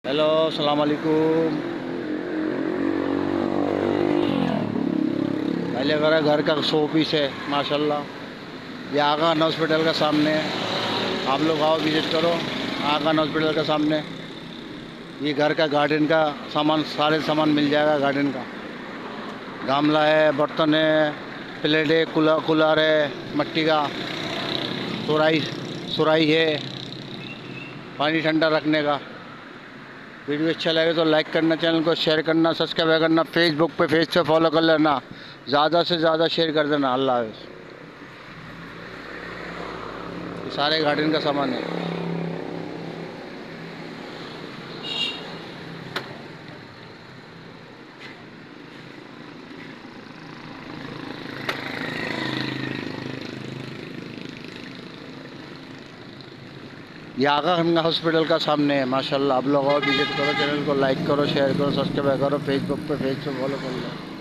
Hello, सलाम अलैकुम। पहले मेरा घर का 100 पीस है माशाल्लाह। ये आगान हॉस्पिटल का सामने है। आप लोग आओ, विजिट करो आगान हॉस्पिटल के सामने। ये घर का गार्डन का सामान, सारे सामान मिल जाएगा गार्डन का। गमला है, बर्तन है, प्लेट है, कूलर है, मिट्टी का सुराही सुराही है, पानी ठंडा रखने का। वीडियो अच्छा लगे तो लाइक करना, चैनल को शेयर करना, सब्सक्राइब करना। फेसबुक पे पेज से फॉलो कर लेना, ज़्यादा से ज़्यादा शेयर कर देना। अल्लाह हाफ़िज़। ये सारे गार्डन का सामान है। ये आगा खान हॉस्पिटल का सामने है माशाल्लाह। आप लोग और विजिट करो, चैनल को लाइक करो, शेयर करो, सब्सक्राइब करो। फेसबुक पे पेज पे फॉलो कर लो।